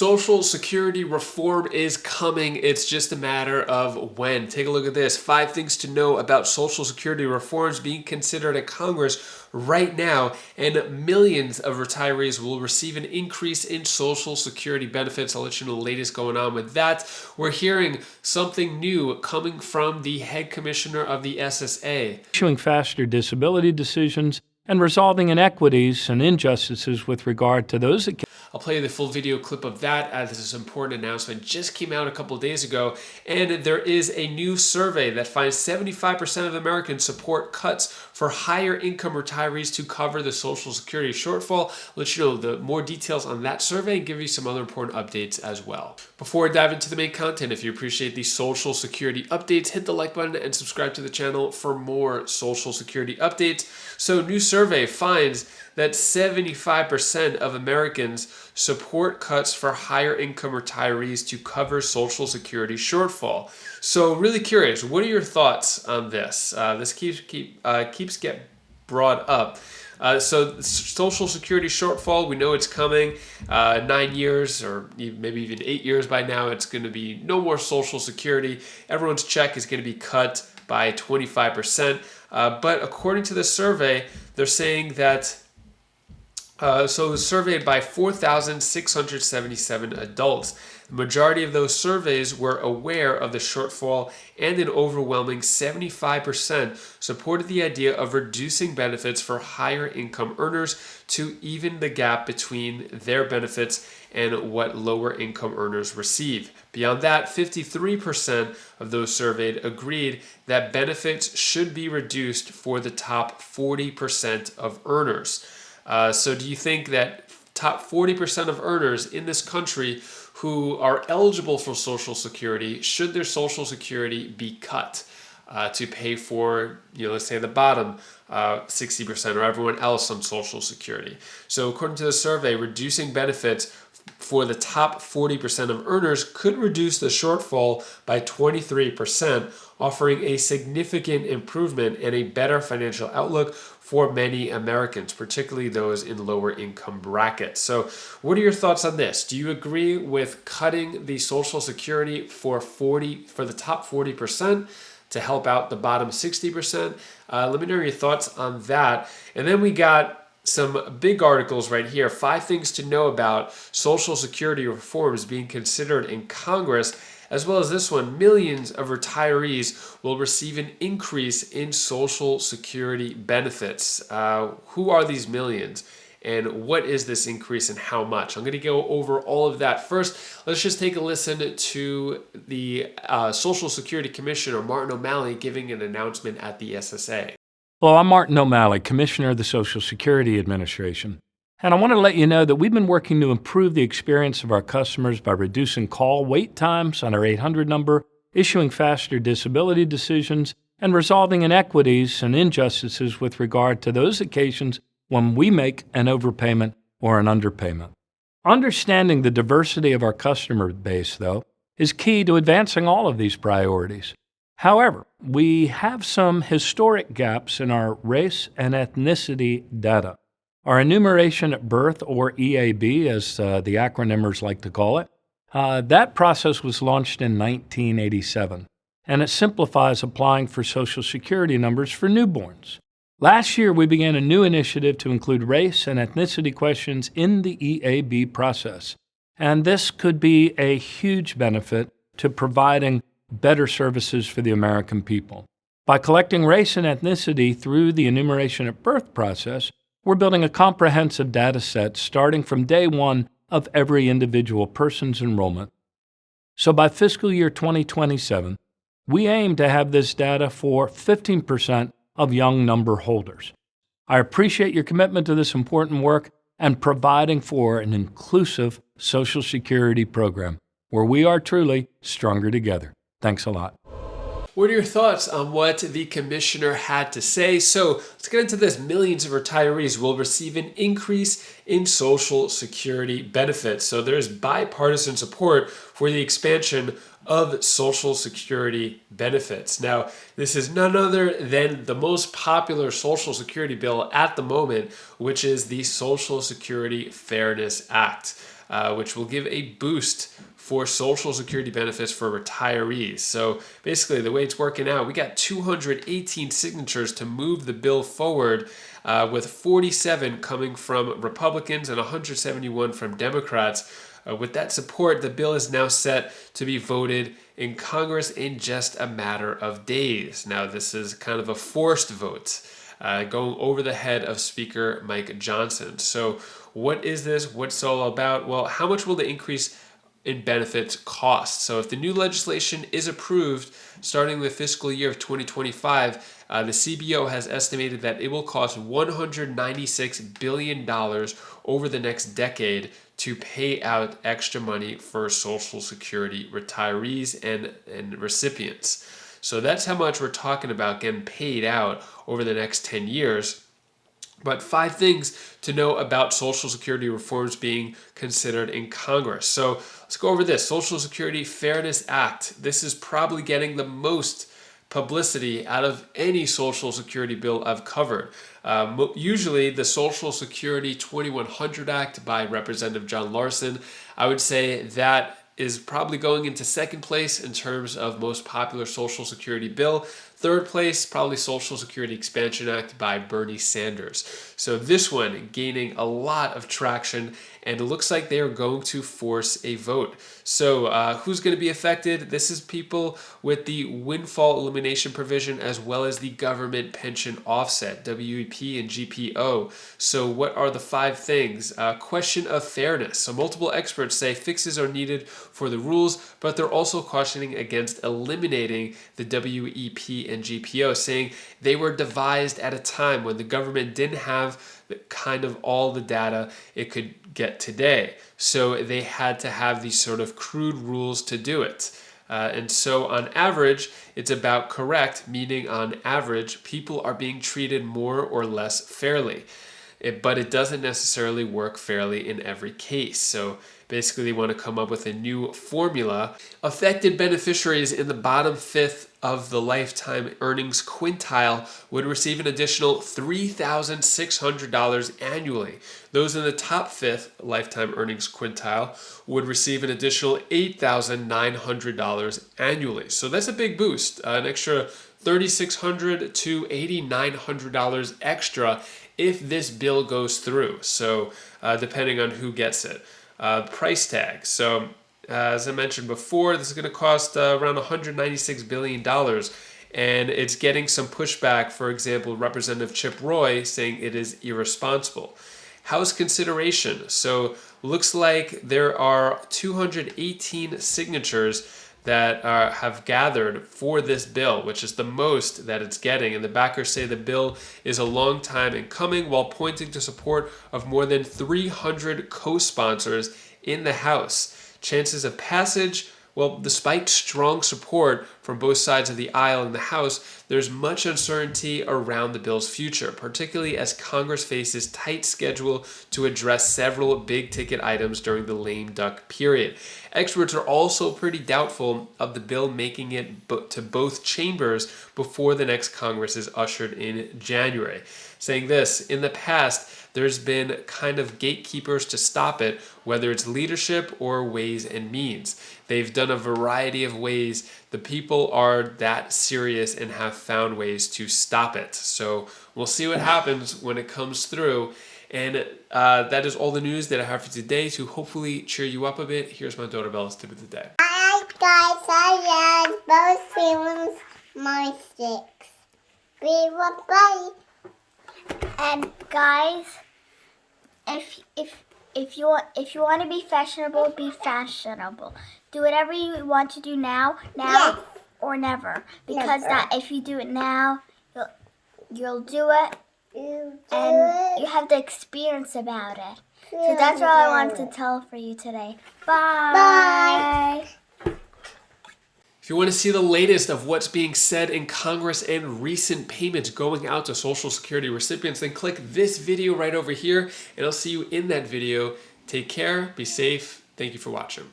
Social Security reform is coming. It's just a matter of when. Take a look at this. 5 things to know about Social Security reforms being considered at Congress right now, and millions of retirees will receive an increase in Social Security benefits. I'll let you know the latest going on with that. We're hearing something new coming from the head commissioner of the SSA. Issuing faster disability decisions and resolving inequities and injustices with regard to those that I'll play you the full video clip of that, as this important announcement just came out a couple of days ago. And there is a new survey that finds 75% of Americans support cuts for higher income retirees to cover the Social Security shortfall. I'll let you know the more details on that survey and give you some other important updates as well. Before I dive into the main content, if you appreciate these Social Security updates, hit the like button and subscribe to the channel for more Social Security updates. So, new survey finds that 75% of Americans support cuts for higher income retirees to cover Social Security shortfall. So, really curious, what are your thoughts on this? This keeps getting brought up. So, Social Security shortfall, we know it's coming. 9 years or maybe even 8 years by now, it's going to be no more Social Security. Everyone's check is going to be cut by 25%. But according to the survey, they're saying that so it was surveyed by 4,677 adults. The majority of those surveys were aware of the shortfall, and an overwhelming 75% supported the idea of reducing benefits for higher income earners to even the gap between their benefits and what lower income earners receive. Beyond that, 53% of those surveyed agreed that benefits should be reduced for the top 40% of earners. So do you think that top 40% of earners in this country who are eligible for Social Security, should their Social Security be cut to pay for, let's say the bottom 60% or everyone else on Social Security? So according to the survey, reducing benefits for the top 40% of earners could reduce the shortfall by 23%, offering a significant improvement and a better financial outlook for many Americans, particularly those in lower income brackets. So what are your thoughts on this? Do you agree with cutting the Social Security for the top 40% to help out the bottom 60%? Let me know your thoughts on that. And then we got some big articles right here. 5 things to know about Social Security reforms being considered in Congress, as well as this one. Millions of retirees will receive an increase in Social Security benefits. Who are these millions? And what is this increase and how much? I'm going to go over all of that. First, let's just take a listen to the Social Security Commissioner, Martin O'Malley, giving an announcement at the SSA. Hello, I'm Martin O'Malley, Commissioner of the Social Security Administration. And I want to let you know that we've been working to improve the experience of our customers by reducing call wait times on our 800 number, issuing faster disability decisions, and resolving inequities and injustices with regard to those occasions when we make an overpayment or an underpayment. Understanding the diversity of our customer base, though, is key to advancing all of these priorities. However, we have some historic gaps in our race and ethnicity data. Our enumeration at birth, or EAB, as the acronymers like to call it, that process was launched in 1987, and it simplifies applying for Social Security numbers for newborns. Last year, we began a new initiative to include race and ethnicity questions in the EAB process, and this could be a huge benefit to providing better services for the American people. By collecting race and ethnicity through the enumeration at birth process, we're building a comprehensive data set starting from day one of every individual person's enrollment. So by fiscal year 2027, we aim to have this data for 15% of young number holders. I appreciate your commitment to this important work and providing for an inclusive Social Security program where we are truly stronger together. Thanks a lot. What are your thoughts on what the commissioner had to say? So let's get into this. Millions of retirees will receive an increase in Social Security benefits. So there's bipartisan support for the expansion of Social Security benefits. Now, this is none other than the most popular Social Security bill at the moment, which is the Social Security Fairness Act. which will give a boost for Social Security benefits for retirees. So basically, the way it's working out, we got 218 signatures to move the bill forward, with 47 coming from Republicans and 171 from Democrats. With that support, the bill is now set to be voted in Congress in just a matter of days. Now, this is kind of a forced vote, going over the head of Speaker Mike Johnson. So what is this? What's it all about? Well, how much will the increase in benefits cost? So if the new legislation is approved starting the fiscal year of 2025, the CBO has estimated that it will cost $196 billion over the next decade to pay out extra money for Social Security retirees and recipients. So that's how much we're talking about getting paid out over the next 10 years. But 5 things to know about Social Security reforms being considered in Congress. So let's go over this. Social Security Fairness Act. This is probably getting the most publicity out of any Social Security bill I've covered. Usually the Social Security 2100 Act by Representative John Larson, I would say that is probably going into second place in terms of most popular Social Security bill. Third place, probably Social Security Expansion Act by Bernie Sanders. So this one gaining a lot of traction, and it looks like they are going to force a vote. So who's going to be affected? This is people with the windfall elimination provision as well as the government pension offset, WEP and GPO. So what are the 5 things? Question of fairness. So multiple experts say fixes are needed for the rules, but they're also cautioning against eliminating the WEP and GPO, saying they were devised at a time when the government didn't have kind of all the data it could get today. So they had to have these sort of crude rules to do it. And so on average, it's about correct, meaning on average, people are being treated more or less fairly. But it doesn't necessarily work fairly in every case. So basically, they want to come up with a new formula. Affected beneficiaries in the bottom 5th of the lifetime earnings quintile would receive an additional $3,600 annually. Those in the top 5th lifetime earnings quintile would receive an additional $8,900 annually. So that's a big boost, an extra $3,600 to $8,900 extra if this bill goes through. So depending on who gets it. Price tag. So as I mentioned before, this is going to cost around $196 billion. And it's getting some pushback. For example, Representative Chip Roy saying it is irresponsible. House consideration. So looks like there are 218 signatures that have gathered for this bill, which is the most that it's getting. And the backers say the bill is a long time in coming, while pointing to support of more than 300 co-sponsors in the House. Chances of passage, well, despite strong support from both sides of the aisle in the House, there's much uncertainty around the bill's future, particularly as Congress faces tight schedule to address several big-ticket items during the lame duck period. Experts are also pretty doubtful of the bill making it to both chambers before the next Congress is ushered in January. Saying this, in the past, there's been kind of gatekeepers to stop it, whether it's leadership or ways and means. They've done a variety of ways. The people are that serious and have found ways to stop it. So we'll see what happens when it comes through. And that is all the news that I have for today to hopefully cheer you up a bit. Here's my daughter Bella's tip of the day. Hi guys, I love both feelings, my sticks. We will play. And guys, if you want to be fashionable, be fashionable. Do whatever you want to do now, yes, or never. Because that if you do it now, you'll do it. You have the experience about it. So that's all I want to tell for you today. Bye. If you want to see the latest of what's being said in Congress and recent payments going out to Social Security recipients, then click this video right over here, and I'll see you in that video. Take care, be safe. Thank you for watching.